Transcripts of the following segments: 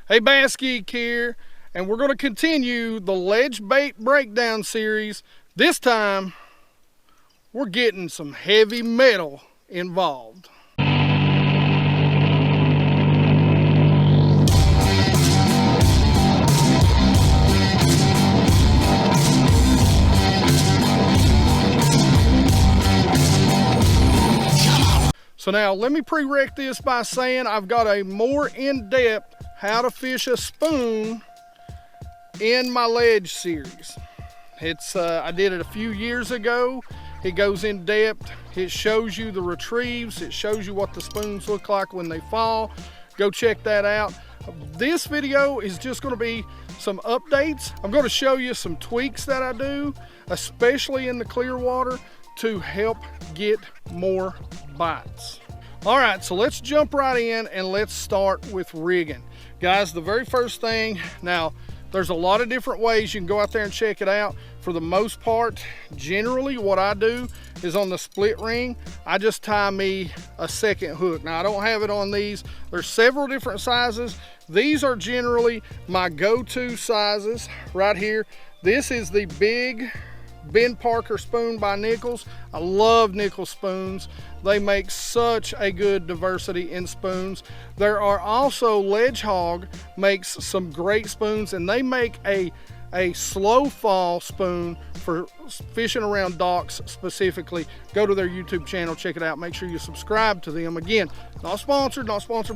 Hey, BassGeek here, and we're going to continue the ledge bait breakdown series. This time, we're getting some heavy metal involved. So now, let me pre-rec this by saying I've got a more in-depth how to fish a spoon in my ledge series. I did it a few years ago. It goes in depth. It shows you the retrieves. It shows you what the spoons look like when they fall. Go check that out. This video is just going to be some updates. I'm going to show you some tweaks that I do, especially in the clear water, to help get more bites. All right, so let's jump right in and let's start with rigging. Guys, the very first thing, now there's a lot of different ways you can go out there and check it out. For the most part, generally what I do is on the split ring, I just tie me a second hook. Now I don't have it on these. There's several different sizes. These are generally my go-to sizes right here. This is the big Ben Parker spoon by Nichols. I love Nichols spoons. They make such a good diversity in spoons. There are also Ledge Hog makes some great spoons, and they make a slow fall spoon for fishing around docks specifically. Go to their YouTube channel, check it out. Make sure you subscribe to them. Again, not sponsored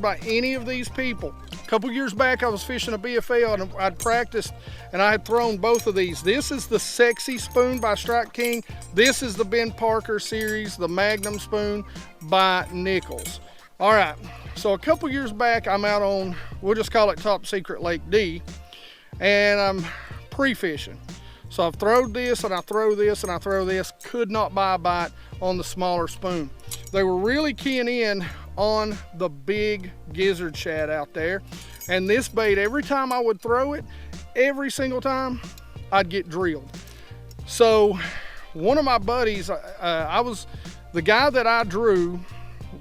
by any of these people. A couple years back, I was fishing a BFL and I'd practiced and I had thrown both of these. This is the Sexy Spoon by Strike King. This is the Ben Parker series, the Magnum spoon by Nichols. All right, so a couple years back, I'm out on, we'll just call it Top Secret Lake D, and I'm pre-fishing. So I've thrown this and I throw this and I throw this. Could not buy a bite on the smaller spoon. They were really keying in on the big gizzard shad out there. And this bait, every time I would throw it, every single time, I'd get drilled. So one of my buddies, the guy that I drew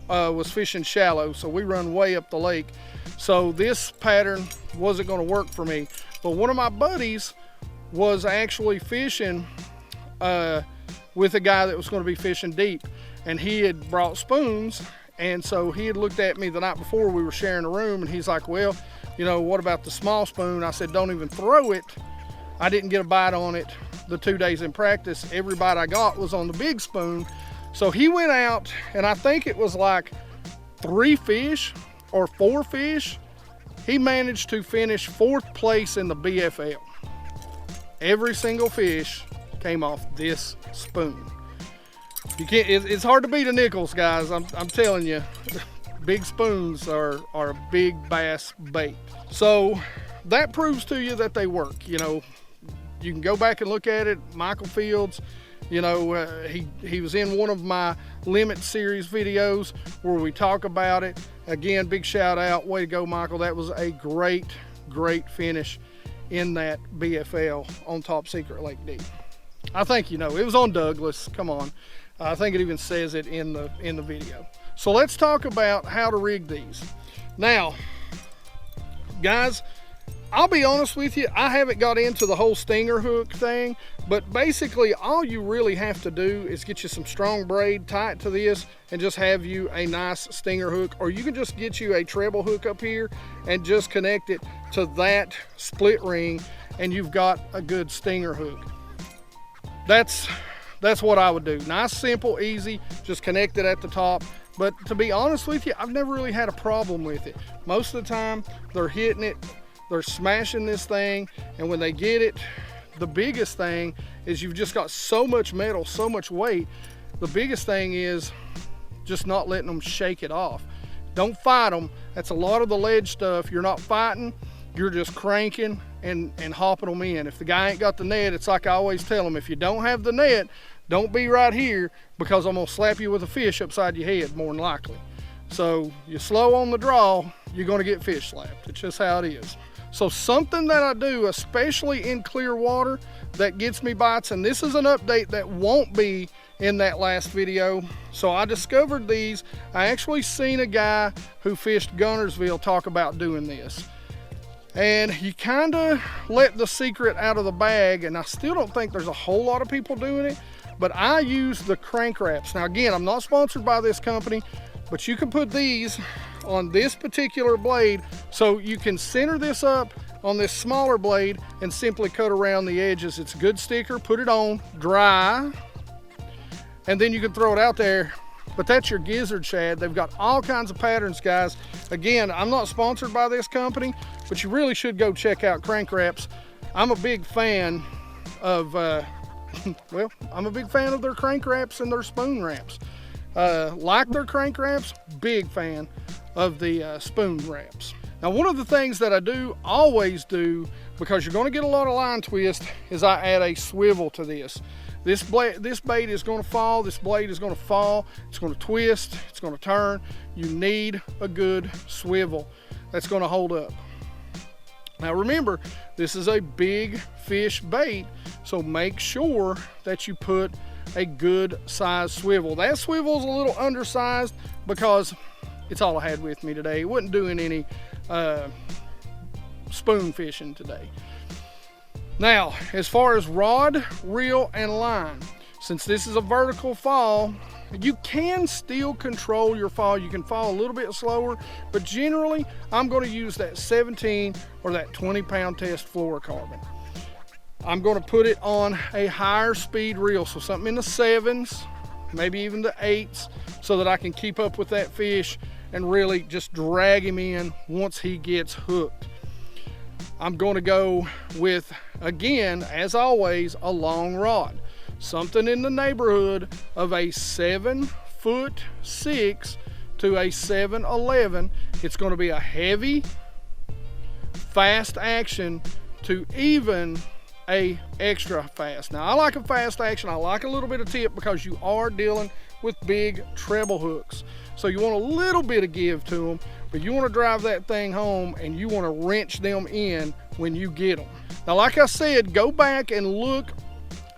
was fishing shallow. So we run way up the lake. So this pattern wasn't gonna work for me. But one of my buddies was actually fishing with a guy that was going to be fishing deep, and he had brought spoons, and so he had looked at me the night before. We were sharing a room, and he's like, well, you know, what about the small spoon? I said, don't even throw it. I didn't get a bite on it the 2 days in practice. Every bite I got was on the big spoon. So he went out, and I think it was like 3 fish or 4 fish. He managed to finish 4th place in the BFL. Every single fish came off this spoon. You can't. It's hard to beat a Nichols, guys. I'm telling you, big spoons are a big bass bait. So that proves to you that they work. You know, you can go back and look at it. Michael Fields, you know, he was in one of my limit series videos where we talk about it. Again, big shout out, way to go, Michael. That was a great finish in that BFL on Top Secret Lake D. I think you know, it was on Douglas, come on. I think it even says it in the video. So let's talk about how to rig these. Now, guys, I'll be honest with you, I haven't got into the whole stinger hook thing, but basically all you really have to do is get you some strong braid, tie it to this, and just have you a nice stinger hook, or you can just get you a treble hook up here and just connect it to that split ring, and you've got a good stinger hook. That's what I would do. Nice, simple, easy, just connect it at the top. But to be honest with you, I've never really had a problem with it. Most of the time, they're hitting it, they're smashing this thing, and when they get it, the biggest thing is you've just got so much metal, so much weight. The biggest thing is just not letting them shake it off. Don't fight them. That's a lot of the ledge stuff. You're not fighting, you're just cranking and hopping them in. If the guy ain't got the net, it's like I always tell them, if you don't have the net, don't be right here, because I'm gonna slap you with a fish upside your head more than likely. So you slow on the draw, you're gonna get fish slapped. It's just how it is. So something that I do, especially in clear water, that gets me bites, and this is an update that won't be in that last video. So I discovered these. I actually seen a guy who fished Gunnersville talk about doing this. And you kind of let the secret out of the bag, and I still don't think there's a whole lot of people doing it, but I use the crank wraps. Now again, I'm not sponsored by this company, but you can put these on this particular blade, so you can center this up on this smaller blade and simply cut around the edges. It's a good sticker, put it on, dry, and then you can throw it out there. But that's your gizzard shad. They've got all kinds of patterns, guys. Again, I'm not sponsored by this company, but you really should go check out Crank Wraps. I'm a big fan of, well, I'm a big fan of their crank wraps and their spoon wraps. Like their crank wraps, big fan of the spoon wraps. Now, one of the things that I do always do, because you're going to get a lot of line twist, is I add a swivel to this. This bait is going to fall, this blade is going to fall, it's going to twist, it's going to turn. You need a good swivel that's going to hold up. Now remember, this is a big fish bait, so make sure that you put a good size swivel. That swivel is a little undersized because it's all I had with me today. It wasn't doing any spoon fishing today. Now, as far as rod, reel, and line, since this is a vertical fall, you can still control your fall. You can fall a little bit slower, but generally, I'm going to use that 17 or that 20-pound test fluorocarbon. I'm going to put it on a higher speed reel, so something in the 7s, maybe even the 8s, so that I can keep up with that fish and really just drag him in once he gets hooked. I'm going to go with, again, as always, a long rod. Something in the neighborhood of a 7'6" to a 7'11". It's going to be a heavy, fast action to even a extra fast. Now, I like a fast action. I like a little bit of tip because you are dealing with big treble hooks. So you want a little bit of give to them, but you want to drive that thing home and you want to wrench them in when you get them. Now, like I said, go back and look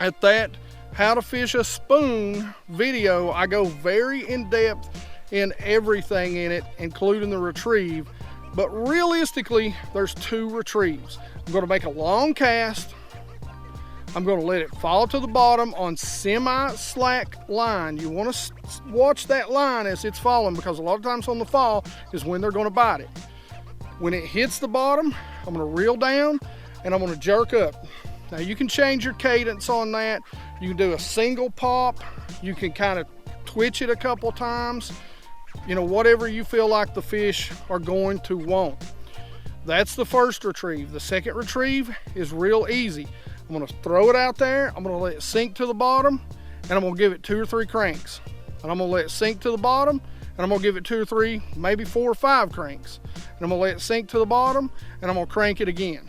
at that how to fish a spoon video. I go very in depth in everything in it, including the retrieve. But realistically, there's 2 retrieves. I'm going to make a long cast. I'm going to let it fall to the bottom on semi-slack line. You want to watch that line as it's falling, because a lot of times on the fall is when they're going to bite it. When it hits the bottom, I'm going to reel down and I'm going to jerk up. Now you can change your cadence on that. You can do a single pop. You can kind of twitch it a couple times. You know, whatever you feel like the fish are going to want. That's the first retrieve. The second retrieve is real easy. I'm going to throw it out there. I'm going to let it sink to the bottom, and I'm going to give it 2 or 3 cranks. And I'm going to let it sink to the bottom, and I'm going to give it 2 or 3, maybe 4 or 5 cranks. And I'm going to let it sink to the bottom, and I'm going to crank it again.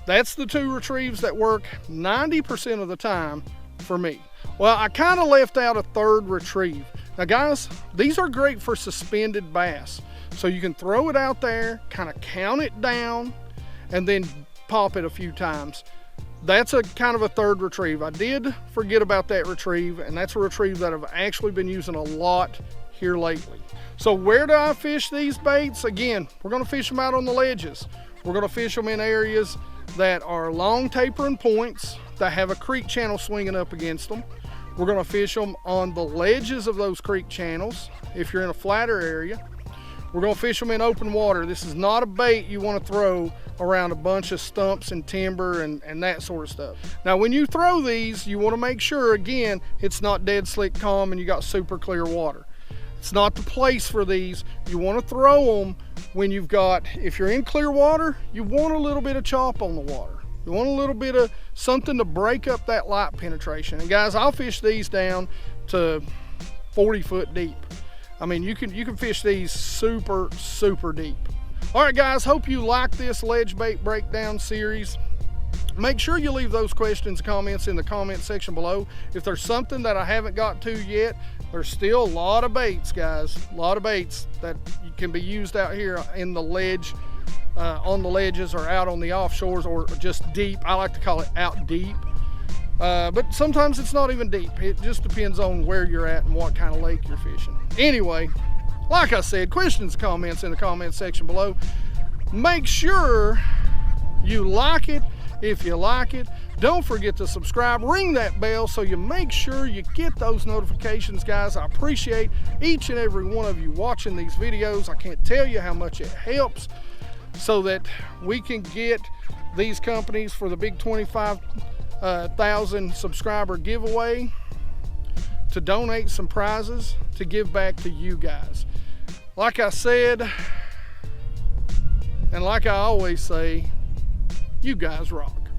That's the 2 retrieves that work 90% of the time for me. Well, I kind of left out a 3rd retrieve. Now guys, these are great for suspended bass. So you can throw it out there, kind of count it down, and then pop it a few times. That's a kind of a 3rd retrieve. I did forget about that retrieve, and that's a retrieve that I've actually been using a lot here lately. So where do I fish these baits? Again, we're going to fish them out on the ledges. We're going to fish them in areas that are long tapering points that have a creek channel swinging up against them. We're going to fish them on the ledges of those creek channels if you're in a flatter area. We're going to fish them in open water. This is not a bait you want to throw around a bunch of stumps and timber and that sort of stuff. Now when you throw these, you want to make sure, again, it's not dead slick calm and you got super clear water. It's not the place for these. You want to throw them when you've got, if you're in clear water, you want a little bit of chop on the water. You want a little bit of something to break up that light penetration. And guys, I'll fish these down to 40 foot deep. I mean, you can fish these super, super deep. All right, guys, hope you like this ledge bait breakdown series. Make sure you leave those questions and comments in the comment section below. If there's something that I haven't got to yet, there's still a lot of baits, guys. A lot of baits that can be used out here in the ledge, on the ledges or out on the offshores or just deep. I like to call it out deep. But sometimes it's not even deep. It just depends on where you're at and what kind of lake you're fishing. Anyway, like I said, questions and comments in the comment section below. Make sure you like it. If you like it, don't forget to subscribe, ring that bell so you make sure you get those notifications, guys. I appreciate each and every one of you watching these videos. I can't tell you how much it helps so that we can get these companies for the big 25,000 subscriber giveaway, to donate some prizes to give back to you guys. Like I said, and like I always say, you guys rock.